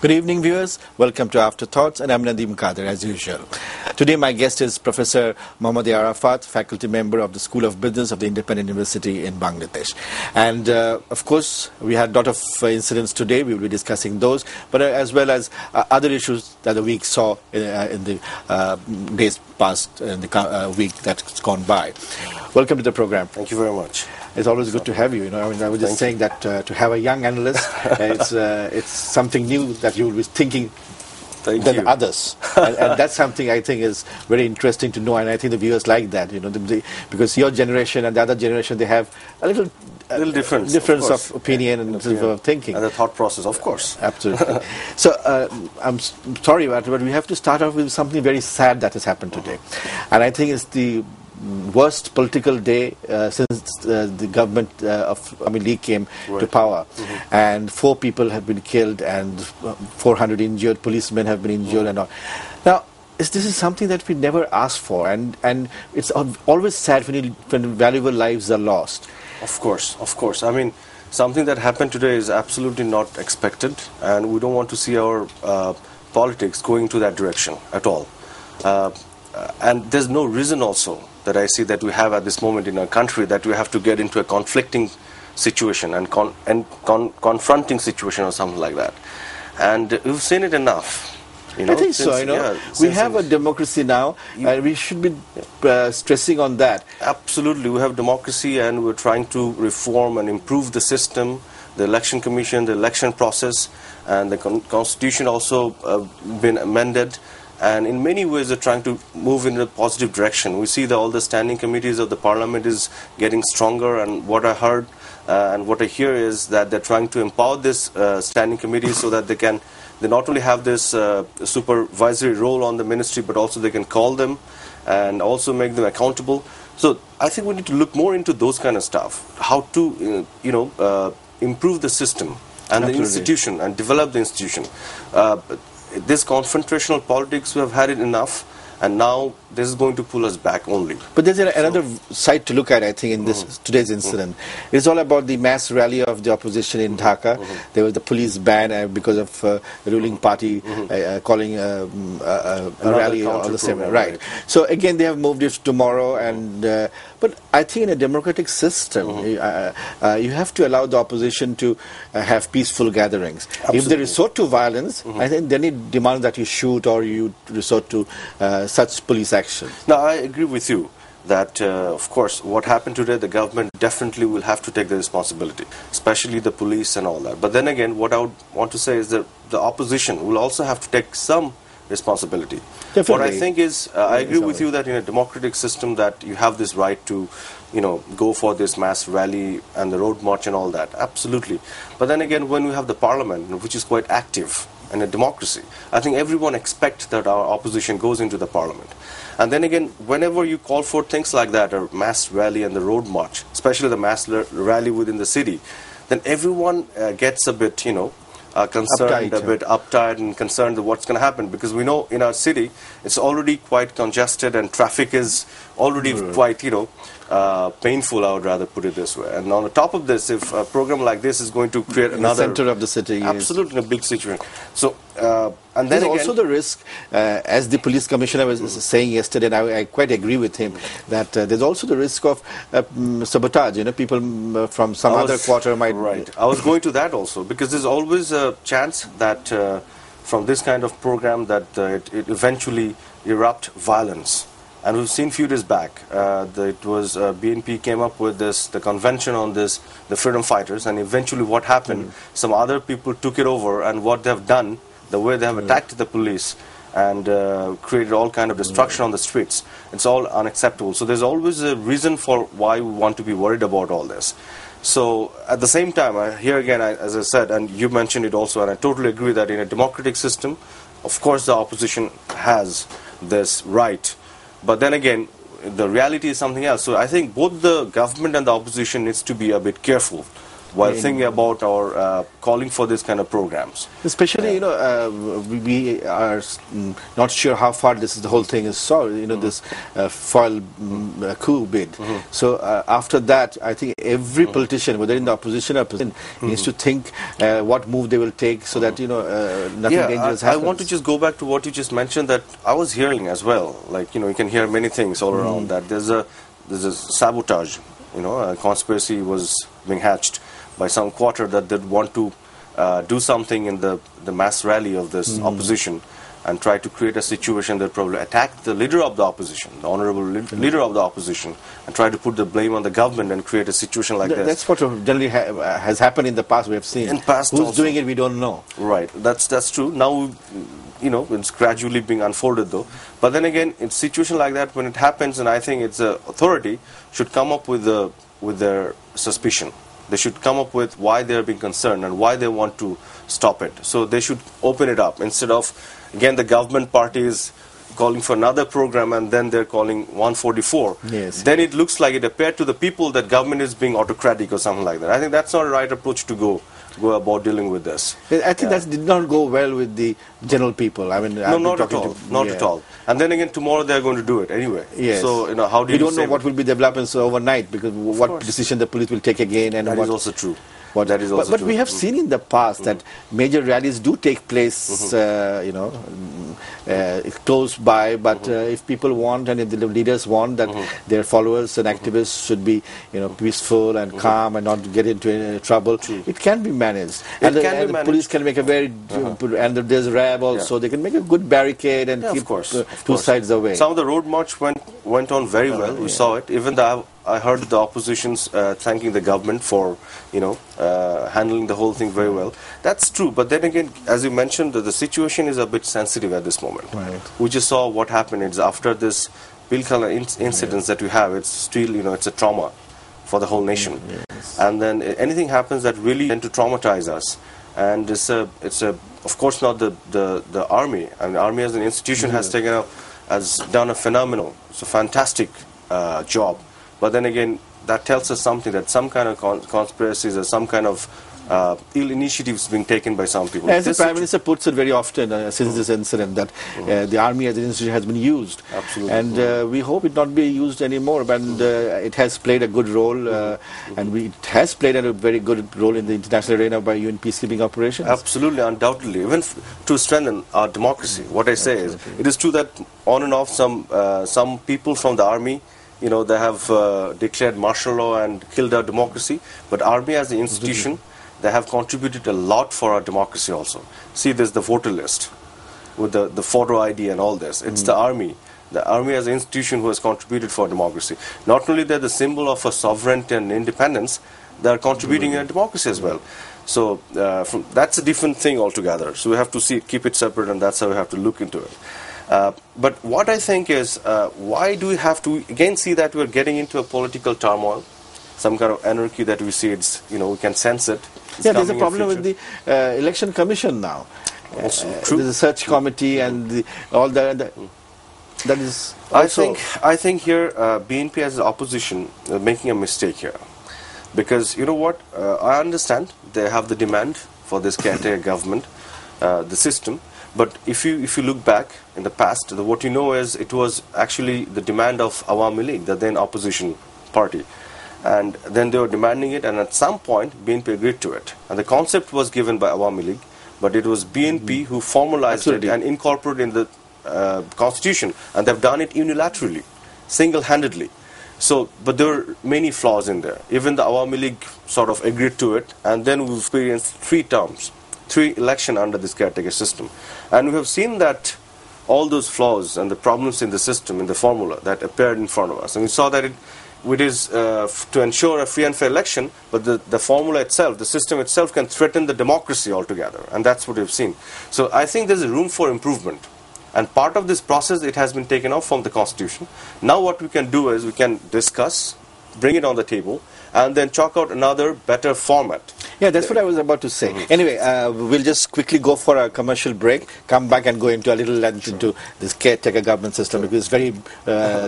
Good evening, viewers. Welcome to Afterthoughts, and I'm Nadeem Kader, as usual. Today, my guest is Professor Mohammad A Arafat, faculty member of the School of Business of the Independent University in Bangladesh. And, of course, we had a lot of incidents today. We will be discussing those, but as well as other issues that the week saw in the days past, in the week that's gone by. Welcome to the program. Thank you very much. It's always good to have you. I mean, I was just saying that to have a young analyst, it's something new that you will be thinking than others, and that's something I think is very interesting to know. And I think the viewers like that, because your generation and the other generation, they have a little difference of opinion and of thinking and the thought process, of course. Absolutely. So I'm sorry, but we have to start off with something very sad that has happened today, and I think it's the worst political day since the government of Awami League came to power. And 4 people have been killed and 400 injured, policemen have been injured and all. Now, this is something that we never asked for, and it's always sad when valuable lives are lost. Of course. I mean, something that happened today is absolutely not expected, and we don't want to see our politics going to that direction at all. And there's no reason also that I see that we have at this moment in our country that we have to get into a conflicting situation and confronting situation or something like that. And we've seen it enough. I think so. We have a democracy now, and we should be stressing on that. Absolutely, we have democracy, and we're trying to reform and improve the system, the election commission, the election process, and the constitution also been amended. And in many ways, they're trying to move in a positive direction. We see that all the standing committees of the parliament is getting stronger, and what I heard and what I hear is that they're trying to empower this standing committees so that they not only have this supervisory role on the ministry, but also they can call them and also make them accountable. So I think we need to look more into those kind of stuff, how to improve the system and the institution and develop the institution. This confrontational politics, we have had it enough, and now this is going to pull us back only. But there's another side to look at, I think, in this today's incident. It's all about the mass rally of the opposition in Dhaka. There was the police ban because of the ruling party calling a rally on the same. Right. So again, they have moved it tomorrow, and but I think in a democratic system, you have to allow the opposition to have peaceful gatherings. Absolutely. If they resort to violence, I think then it demands that you shoot or you resort to such police action. Now, I agree with you that, of course, what happened today, the government definitely will have to take the responsibility, especially the police and all that. But then again, what I would want to say is that the opposition will also have to take some responsibility. Definitely. What I think is, I agree with you that in a democratic system that you have this right to, go for this mass rally and the road march and all that. Absolutely. But then again, when we have the parliament, which is quite active in a democracy, I think everyone expects that our opposition goes into the parliament. And then again, whenever you call for things like that, a mass rally and the road march, especially the mass rally within the city, then everyone gets a bit, concerned, a bit uptight and concerned that what's going to happen, because we know in our city it's already quite congested and traffic is already quite painful, I would rather put it this way. And on the top of this, if a program like this is going to create another center of the city, absolutely in a big situation. So and then also the risk, as the police commissioner was saying yesterday, and I quite agree with him, that there's also the risk of sabotage. People from some other quarter might. Right. I was going to that also, because there's always a chance that from this kind of program that it eventually erupt violence. And we've seen a few days back, it was BNP came up with the convention on this, the freedom fighters, and eventually what happened, some other people took it over, and what they've done, the way they have attacked the police and created all kind of destruction on the streets, it's all unacceptable. So there's always a reason for why we want to be worried about all this. So at the same time, here again, as I said, and you mentioned it also, and I totally agree that in a democratic system, of course the opposition has this right. But then again, the reality is something else. So I think both the government and the opposition needs to be a bit careful while thinking about or calling for this kind of programs. Especially, we are not sure how far the whole thing is solved, this foil coup bid. So after that, I think every politician, whether in the opposition or position, needs to think what move they will take so that, nothing dangerous happens. I want to just go back to what you just mentioned, that I was hearing as well. Like, you can hear many things all around that. There's a sabotage, a conspiracy was being hatched by some quarter that they'd want to do something in the mass rally of this opposition and try to create a situation that probably attack the leader of the opposition, the honorable leader of the opposition, and try to put the blame on the government and create a situation like this. That's what generally has happened in the past. We have seen. In past, who's also doing it, we don't know. Right. That's true. Now, it's gradually being unfolded though. But then again, in a situation like that, when it happens, and I think it's the authority should come up with their suspicion. They should come up with why they're being concerned and why they want to stop it. So they should open it up instead of, again, the government party is calling for another program and then they're calling 144. Yes. Then it looks like it appeared to the people that government is being autocratic or something like that. I think that's not a right approach to go about dealing with this. I think that did not go well with the general people. I mean, no, not at all. Not at all. And then again, tomorrow they're going to do it anyway. Yes. So, how do we don't know what will be developments overnight, because what decision the police will take again, and that is also true. That is also but true. We have seen in the past that major rallies do take place, close by. But if people want, and if the leaders want that their followers and activists should be, peaceful and calm and not get into any trouble, it can be managed. The police can make a very, and there's RAB also. They can make a good barricade and keep two sides away. Some of the road march went on very well. We saw it. Even I heard the oppositions thanking the government for, handling the whole thing very well. That's true. But then again, as you mentioned, the situation is a bit sensitive at this moment. Right. We just saw what happened. It's after this Bilkala incidents that we have. It's still, it's a trauma for the whole nation. Yes. And then anything happens that really tend to traumatize us. And it's of course not the army. I mean, the army as an institution has done a phenomenal, it's a fantastic job. But then again, that tells us something, that some kind of conspiracies or some kind of ill initiatives being taken by some people. As the Prime Minister puts it very often since this incident, that the army as an institution has been used. Absolutely. And we hope it not be used anymore. But it has played a good role, and it has played a very good role in the international arena by UN peacekeeping operations. Absolutely, undoubtedly. Even to strengthen our democracy. What I say is, it is true that on and off some people from the army, they have declared martial law and killed our democracy. But army as an institution, they have contributed a lot for our democracy also. See, there's the voter list with the photo ID and all this. It's the army as an institution who has contributed for democracy. Not only they're the symbol of a sovereignty and independence, they're contributing in a democracy as well. So that's a different thing altogether. So we have to keep it separate, and that's how we have to look into it. But what I think is, why do we have to again see that we're getting into a political turmoil, some kind of anarchy that we see? We can sense it. There's a problem with the election commission now. True. There's a search committee and all that. That is. Also I think here BNP as the opposition making a mistake here, because you know what? I understand they have the demand for this caretaker government, the system. But if you look back in the past, what you know is it was actually the demand of Awami League, the then opposition party. And then they were demanding it, and at some point BNP agreed to it. And the concept was given by Awami League, but it was BNP who formalized it and incorporated in the constitution, and they've done it unilaterally, single-handedly. So, but there were many flaws in there. Even the Awami League sort of agreed to it, and then we experienced 3 terms. 3 elections under this caretaker system. And we have seen that all those flaws and the problems in the system, in the formula that appeared in front of us. And we saw that it is to ensure a free and fair election, but the formula itself, the system itself can threaten the democracy altogether. And that's what we've seen. So I think there's a room for improvement. And part of this process, it has been taken off from the constitution. Now what we can do is we can discuss, bring it on the table, and then chalk out another better format. Yeah, that's what I was about to say. Anyway, we'll just quickly go for a commercial break, come back and go into a little length into this caretaker government system, because it's very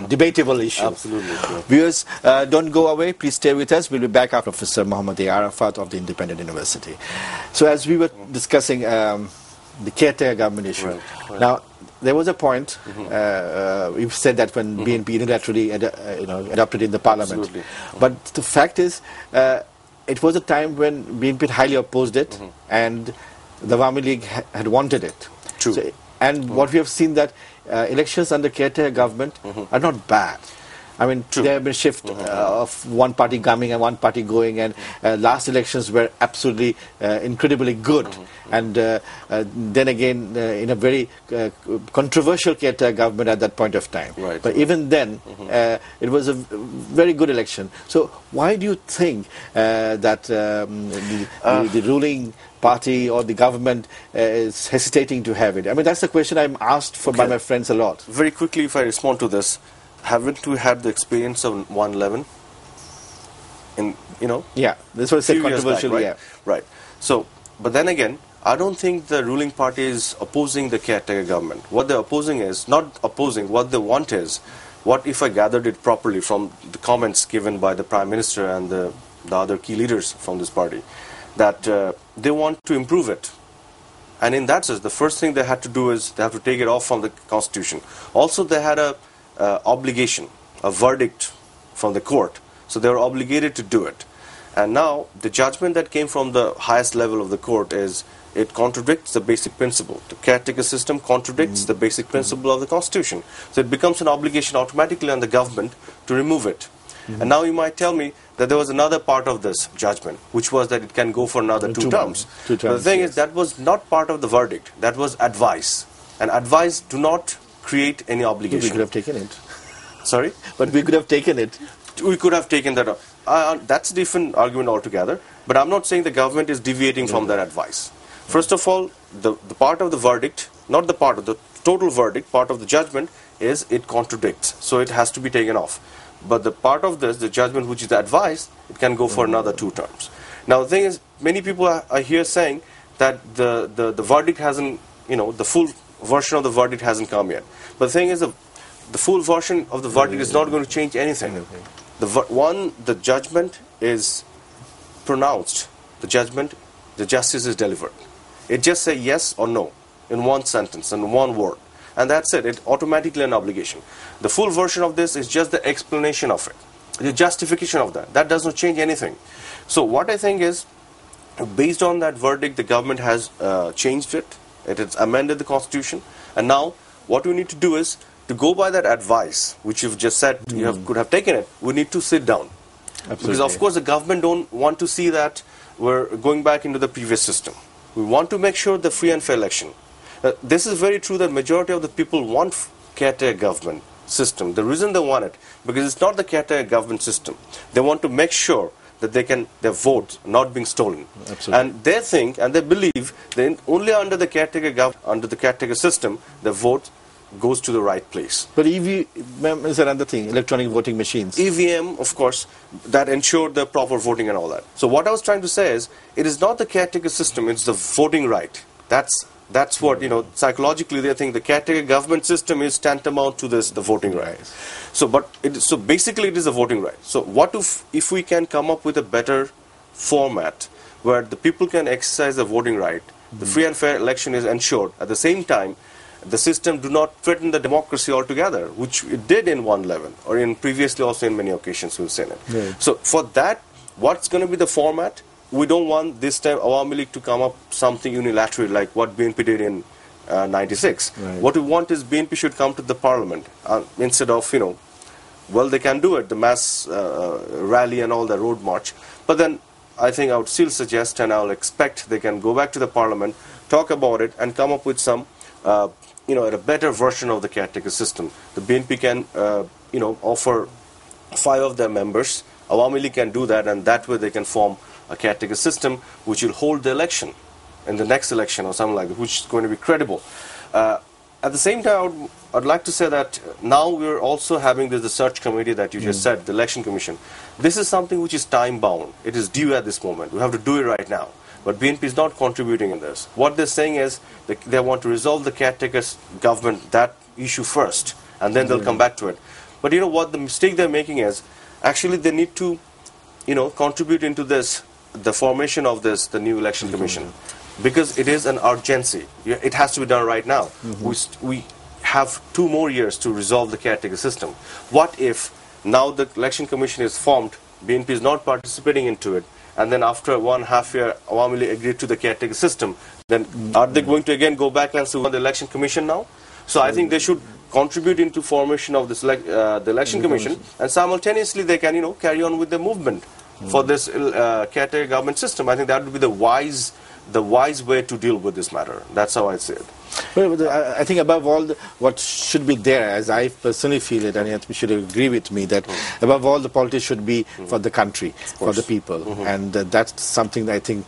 debatable issue. Absolutely. Sure. Viewers, don't go away. Please stay with us. We'll be back after Professor Mohammad A Arafat of the Independent University. So as we were discussing the caretaker government issue, Right. now there was a point, we've said that when BNP unilaterally adopted in the parliament. Absolutely. But the fact is, it was a time when BNP highly opposed it, and the Awami League had wanted it. True. So, and what we have seen that elections under caretaker government are not bad. I mean, there have been shift of one party coming and one party going, and last elections were absolutely incredibly good. And then again, in a very controversial caretaker government at that point of time. Right. But even then, it was a very good election. So why do you think that the ruling party or the government is hesitating to have it? I mean, that's the question I'm asked by my friends a lot. Very quickly, if I respond to this, haven't we had the experience of 111? Yeah, this was a few years controversial. back, right? Yeah, Right. So, but then again, I don't think the ruling party is opposing the caretaker government. What they're opposing is not opposing. What they want is, what if I gathered it properly from the comments given by the Prime Minister and the other key leaders from this party, that they want to improve it. And in that sense, the first thing they had to do is they have to take it off from the Constitution. Also, they had a obligation, a verdict from the court, so they were obligated to do it. And now the judgment that came from the highest level of the court is, it contradicts the basic principle. The caretaker system contradicts the basic principle of the Constitution. So it becomes an obligation automatically on the government to remove it. And now you might tell me that there was another part of this judgment, which was that it can go for another two terms. But the thing is, that was not part of the verdict. That was advice. And advice do not create any we obligation. could have taken it. Sorry? But we could have taken it. We could have taken that. That's a different argument altogether. But I'm not saying the government is deviating from that advice. First of all, the part of the verdict, not the part of the total verdict, part of the judgment is it contradicts. So it has to be taken off. But the part of this, the judgment which is the advice, it can go for another 2 terms. Now the thing is, many people are here saying that the verdict hasn't, the full version of the verdict hasn't come yet. But the thing is, the full version of the verdict is not going to change anything. The judgment is pronounced. The justice is delivered. It just says yes or no in one sentence, in one word. And that's it. It's automatically an obligation. The full version of this is just the explanation of it, the justification of that. That does not change anything. So what I think is, based on that verdict, the government has changed it. It has amended the Constitution. And now what we need to do is to go by that advice, which you've just said could have taken it. We need to sit down. Absolutely. Because of course the government don't want to see that we're going back into the previous system. We want to make sure the free and fair election. This is very true that majority of the people want caretaker government system. The reason they want it, because it's not the caretaker government system. They want to make sure that their votes not being stolen. Absolutely. And they think and they believe that only under the caretaker system, the vote goes to the right place. But EVM is another thing, electronic voting machines. EVM, of course, that ensure the proper voting and all that. So what I was trying to say is, it is not the caretaker system, it's the voting right. That's what, psychologically they think the caretaker government system is tantamount to the voting right. So basically it is a voting right. So what if we can come up with a better format where the people can exercise the voting right, the free and fair election is ensured, at the same time the system do not threaten the democracy altogether, which it did in 111 or in previously also in many occasions we've seen it. Yeah. So for that, what's going to be the format? We don't want this time Awami League to come up something unilateral like what BNP did in 96. Right. What we want is BNP should come to the parliament instead of, they can do it, the mass rally and all the road march. But then I think I would still suggest and I will expect they can go back to the parliament, talk about it and come up with some, a better version of the caretaker system. The BNP can, offer 5 of their members. Awami League can do that, and that way they can form a caretaker system which will hold the election in the next election or something like that, which is going to be credible. at the same time, I'd like to say that now we're also having this search committee that you just said, the Election Commission. This is something which is time-bound. It is due at this moment. We have to do it right now. But BNP is not contributing in this. What they're saying is they want to resolve the caretaker's government, that issue first, and then they'll come back to it. But you know what the mistake they're making is, actually they need to, contribute into this, the formation of this, the new Election Commission. Because it is an urgency. It has to be done right now. We have 2 more years to resolve the caretaker system. What if now the Election Commission is formed, BNP is not participating into it, and then after 1.5 year, Awami League agreed to the caretaker system, then are they going to again go back and sue the Election Commission now? So I think they should contribute into formation of this the Election Commission, and simultaneously they can, carry on with the movement for this caretaker government system. I think that would be the wise way to deal with this matter. That's how I see it. Well, I think above all, what should be there, as I personally feel it, and you should agree with me, that above all, the politics should be for the country, for the people. And that's something that I think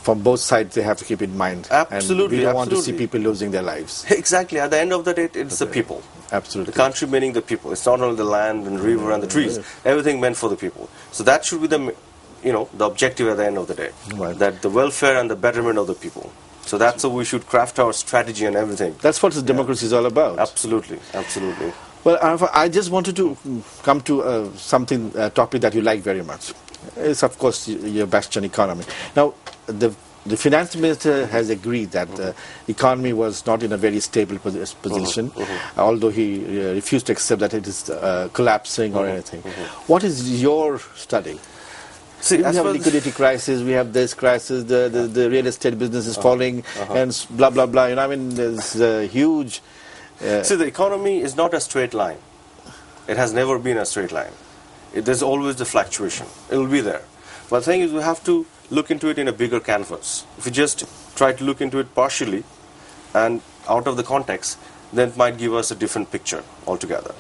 from both sides they have to keep in mind. Absolutely. And we don't want to see people losing their lives. Exactly. At the end of the day, it's the people. Absolutely. The country meaning the people. It's not only the land and river and the trees. Everything meant for the people. So that should be the, the objective at the end of the day. Right. That the welfare and the betterment of the people. So that's how we should craft our strategy and everything. That's what democracy is all about. Absolutely, absolutely. Well, Arafat, I just wanted to come to a topic that you like very much. It's, of course, your bastion economy. Now, the finance minister has agreed that the economy was not in a very stable position, although he refused to accept that it is collapsing or anything. What is your study? See, we have liquidity crisis, we have this crisis, the real estate business is falling, and blah, blah, blah. There's a huge... See, the economy is not a straight line. It has never been a straight line. There's always the fluctuation. It will be there. But the thing is, we have to look into it in a bigger canvas. If you just try to look into it partially and out of the context, then it might give us a different picture altogether.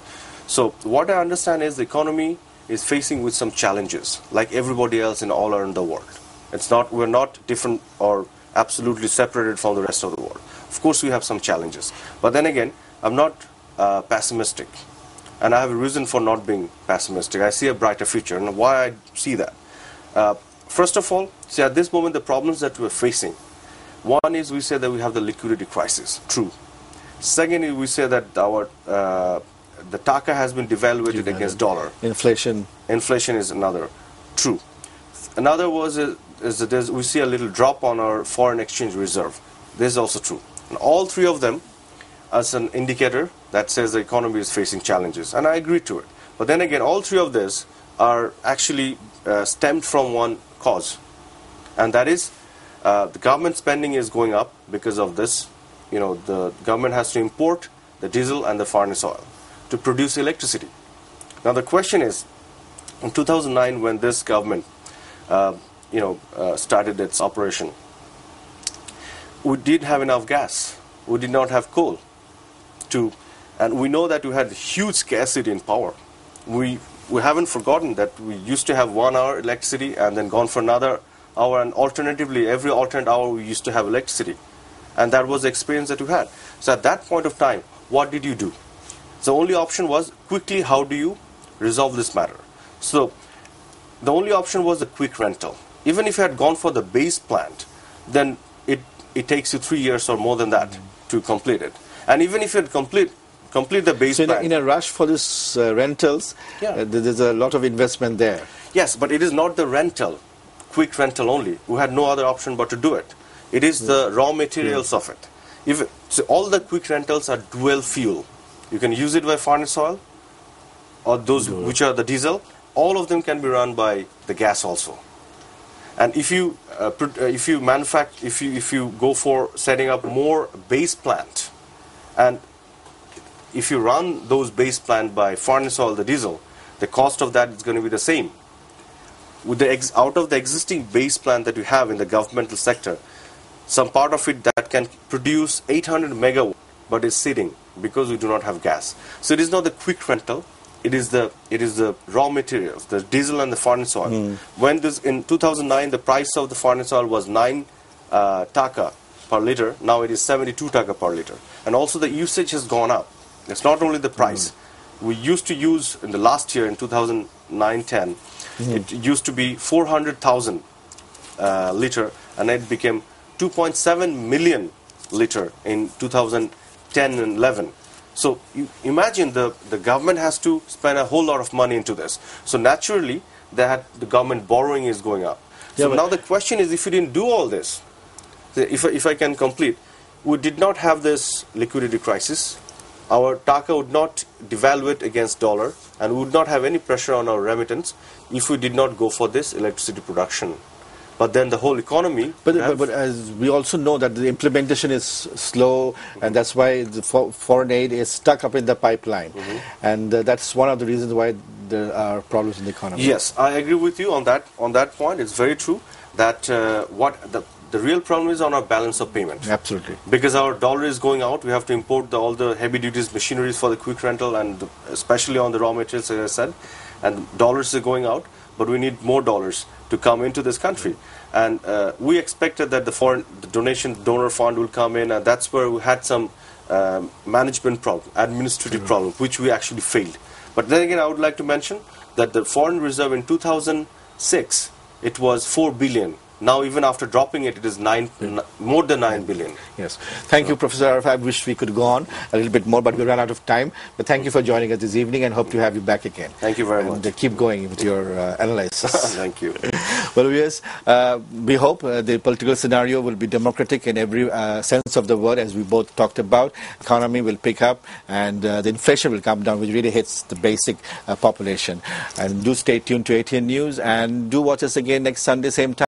So what I understand is the economy is facing with some challenges, like everybody else in all around the world. We're not different or absolutely separated from the rest of the world. Of course, we have some challenges. But then again, I'm not pessimistic. And I have a reason for not being pessimistic. I see a brighter future. And why I see that? First of all, see, at this moment, the problems that we're facing, one is we say that we have the liquidity crisis. True. Second is we say that the taka has been devaluated against dollar. Inflation. Inflation is another. True. Another is that we see a little drop on our foreign exchange reserve. This is also true. And all 3 of them as an indicator that says the economy is facing challenges. And I agree to it. But then again, all 3 of these are actually stemmed from one cause. And that is the government spending is going up because of this. The government has to import the diesel and the furnace oil to produce electricity. Now the question is, in 2009 when this government started its operation, we didn't have enough gas. We did not have coal. And we know that we had huge scarcity in power. We haven't forgotten that we used to have 1 hour electricity and then gone for another hour, and alternatively every alternate hour we used to have electricity. And that was the experience that we had. So at that point of time, what did you do? The only option was quickly, how do you resolve this matter? So the only option was a quick rental. Even if you had gone for the base plant, then it takes you 3 years or more than that to complete it. And even if you had complete the base plant... in a rush for this rentals, there's a lot of investment there. Yes, but it is not the rental, quick rental only. We had no other option but to do it. It is the raw materials of it. So all the quick rentals are dual fuel. You can use it by furnace oil or those which are the diesel. All of them can be run by the gas also. And if you go for setting up more base plant, and if you run those base plant by furnace oil, the diesel, the cost of that is going to be the same. With out of the existing base plant that you have in the governmental sector, some part of it that can produce 800 megawatt, but is sitting because we do not have gas. So it is not the quick rental. It is the raw materials, the diesel and the furnace oil. When in 2009 the price of the furnace oil was 9 taka per liter. Now it is 72 taka per liter. And also the usage has gone up. It's not only the price. We used to use, in the last year, in 2009-10, it used to be 400,000 liter, and it became 2.7 million liter in 2010 and 11. So you imagine the government has to spend a whole lot of money into this. So naturally, the government borrowing is going up. So now the question is, if we didn't do all this, if I can complete, we did not have this liquidity crisis. Our taka would not devaluate against dollar, and we would not have any pressure on our remittance if we did not go for this electricity production. But then the whole economy... But as we also know that the implementation is slow, and that's why the foreign aid is stuck up in the pipeline. And that's one of the reasons why there are problems in the economy. Yes, I agree with you on that point. It's very true that the real problem is on our balance of payment. Absolutely. Because our dollar is going out, we have to import all the heavy duties machineries for the quick rental, and especially on the raw materials, as I said. And dollars are going out, but we need more dollars to come into this country. And we expected that the donor fund will come in, and that's where we had some management problem, administrative problem, which we actually failed. But then again, I would like to mention that the foreign reserve in 2006, it was 4 billion. Now, even after dropping it, it is more than 9 billion. Yes. Thank you, Professor Arafat. I wish we could go on a little bit more, but we ran out of time. But thank you for joining us this evening, and hope to have you back again. Thank you very much. And keep going with your analysis. Thank you. Well, yes, we hope the political scenario will be democratic in every sense of the word, as we both talked about. Economy will pick up, and the inflation will come down, which really hits the basic population. And do stay tuned to ATN News, and do watch us again next Sunday, same time.